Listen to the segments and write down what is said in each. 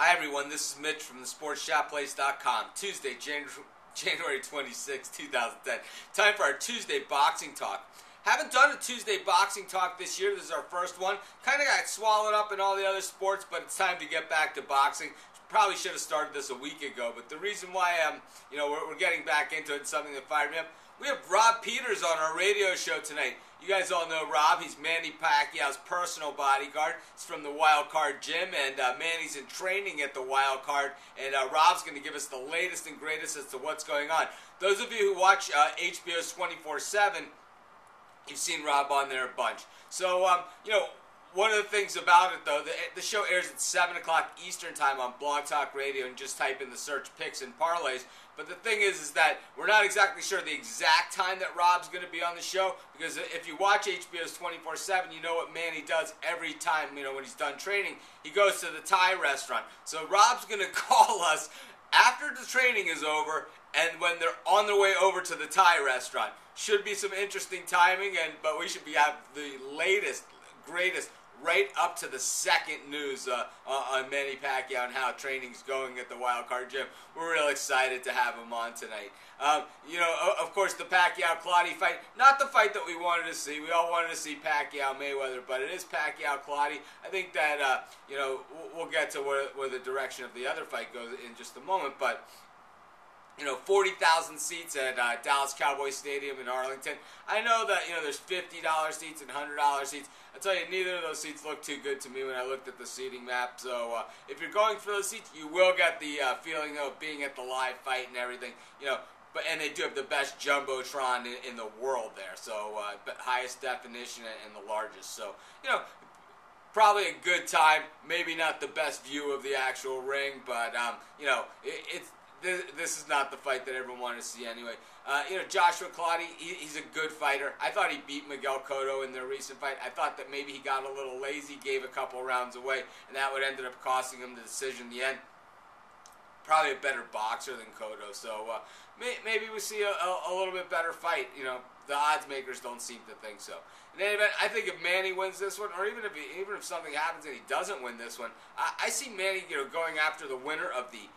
Hi everyone, this is Mitch from thesportshopplace.com. Tuesday, January 26, 2010. Time for our Tuesday boxing talk. Haven't done a Tuesday boxing talk this year. This is our first one. Kind of got swallowed up in all the other sports, but it's time to get back to boxing. Probably should have started this a week ago, but the reason why we're getting back into it is something that fired me up. We have Rob Peters on our radio show tonight. You guys all know Rob. He's Manny Pacquiao's personal bodyguard. He's from the Wild Card Gym, and Manny's in training at the Wild Card. And Rob's going to give us the latest and greatest as to what's going on. Those of you who watch HBO's 24/7, you've seen Rob on there a bunch. So, one of the things about it, though, the show airs at 7 o'clock Eastern Time on Blog Talk Radio, and just type in the search picks and parlays. But the thing is that we're not exactly sure the exact time that Rob's going to be on the show, because if you watch HBO's 24/7, you know what Manny does every time, when he's done training. He goes to the Thai restaurant. So Rob's going to call us after the training is over and when they're on their way over to the Thai restaurant. Should be some interesting timing, but we should have the latest, greatest, right up to the second news on Manny Pacquiao and how training's going at the Wild Card Gym. We're real excited to have him on tonight. Of course, the Pacquiao-Clottey fight, not the fight that we wanted to see. We all wanted to see Pacquiao-Mayweather, but it is Pacquiao-Clottey. I think that, we'll get to where the direction of the other fight goes in just a moment, but 40,000 seats at Dallas Cowboys Stadium in Arlington. I know that, there's $50 seats and $100 seats. I tell you, neither of those seats look too good to me when I looked at the seating map. So if you're going for those seats, you will get the feeling of being at the live fight and everything, and they do have the best jumbotron in the world there. So highest definition and the largest. So, probably a good time. Maybe not the best view of the actual ring, but, this is not the fight that everyone wanted to see anyway. Joshua Clottey, he's a good fighter. I thought he beat Miguel Cotto in their recent fight. I thought that maybe he got a little lazy, gave a couple rounds away, and that would ended up costing him the decision in the end. Probably a better boxer than Cotto, so maybe we see a little bit better fight. The odds makers don't seem to think so. In any event, I think if Manny wins this one, or even if something happens and he doesn't win this one, I see Manny going after the winner of the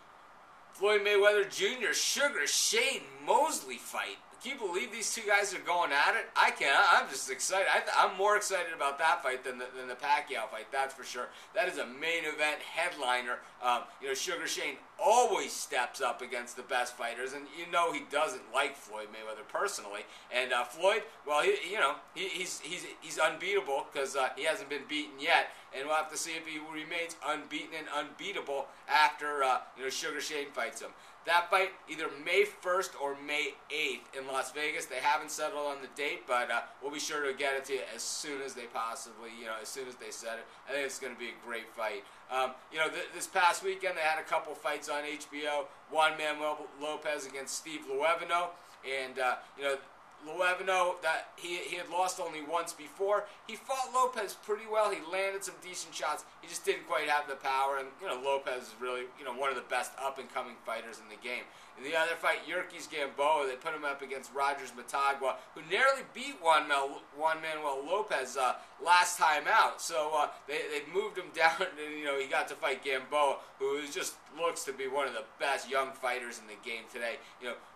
Floyd Mayweather Jr. Sugar Shane Mosley fight. Can you believe these two guys are going at it? I can't. I'm just excited. I'm more excited about that fight than the Pacquiao fight, that's for sure. That is a main event headliner. Sugar Shane always steps up against the best fighters, and he doesn't like Floyd Mayweather personally. And Floyd, well, he's unbeatable because he hasn't been beaten yet, and we'll have to see if he remains unbeaten and unbeatable after Sugar Shane fights him. That fight, either May 1st or May 8th in Las Vegas. They haven't settled on the date, but we'll be sure to get it to you as soon as they possibly, as soon as they set it. I think it's going to be a great fight. This past weekend they had a couple fights on HBO. Juan Manuel Lopez against Steve Luevino, and Luevino, that he had lost only once before. He fought Lopez pretty well. He landed some decent shots. He just didn't quite have the power. And Lopez is really one of the best up-and-coming fighters in the game. In the other fight, Yurkis Gamboa, they put him up against Rogers Matagua, who nearly beat Juan Manuel Lopez last time out. So they moved him down, and he got to fight Gamboa, who just looks to be one of the best young fighters in the game today.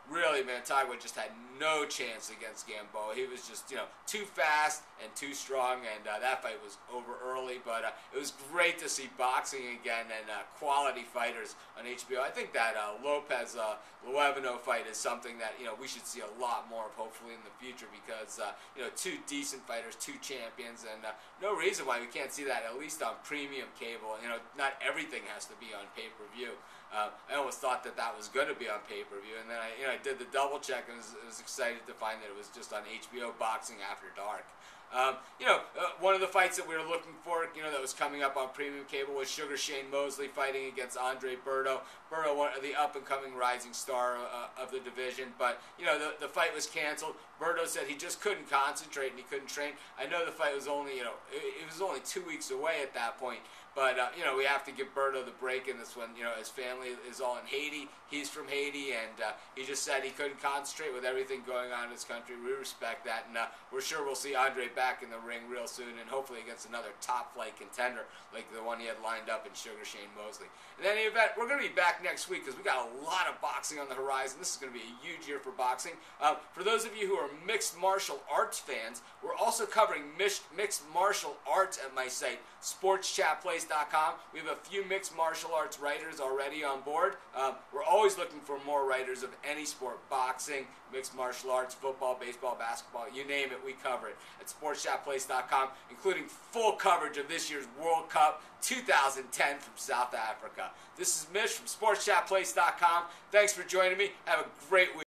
Really, Matagua just had no chance against Gamboa. He was just, too fast and too strong, and that fight was over early. But it was great to see boxing again and quality fighters on HBO. I think that Lopez-Luevino fight is something that, we should see a lot more of, hopefully, in the future, because, two decent fighters, two champions, and no reason why we can't see that, at least on premium cable. Not everything has to be on pay-per-view. I almost thought that was going to be on pay-per-view, and then I did the double check and was excited to find that it was just on HBO Boxing After Dark. One of the fights that we were looking for, that was coming up on premium cable was Sugar Shane Mosley fighting against Andre Berto. Berto, one of the up-and-coming rising star of the division, but, the fight was canceled. Berto said he just couldn't concentrate and he couldn't train. I know the fight was only, it was only 2 weeks away at that point, But, we have to give Berto the break in this one. His family is all in Haiti. He's from Haiti, and he just said he couldn't concentrate with everything going on in his country. We respect that, and we're sure we'll see Andre back in the ring real soon, and hopefully against another top-flight contender like the one he had lined up in Sugar Shane Mosley. In any event, we're going to be back next week because we got a lot of boxing on the horizon. This is going to be a huge year for boxing. For those of you who are mixed martial arts fans, we're also covering mixed martial arts at my site, sportschatplace.com. We have a few mixed martial arts writers already on board. We're always looking for more writers of any sport, boxing, mixed martial arts, football, baseball, basketball, you name it, we cover it at sportschatplace.com, including full coverage of this year's World Cup 2010 from South Africa. This is Mitch from sportschatplace.com. Thanks for joining me. Have a great week.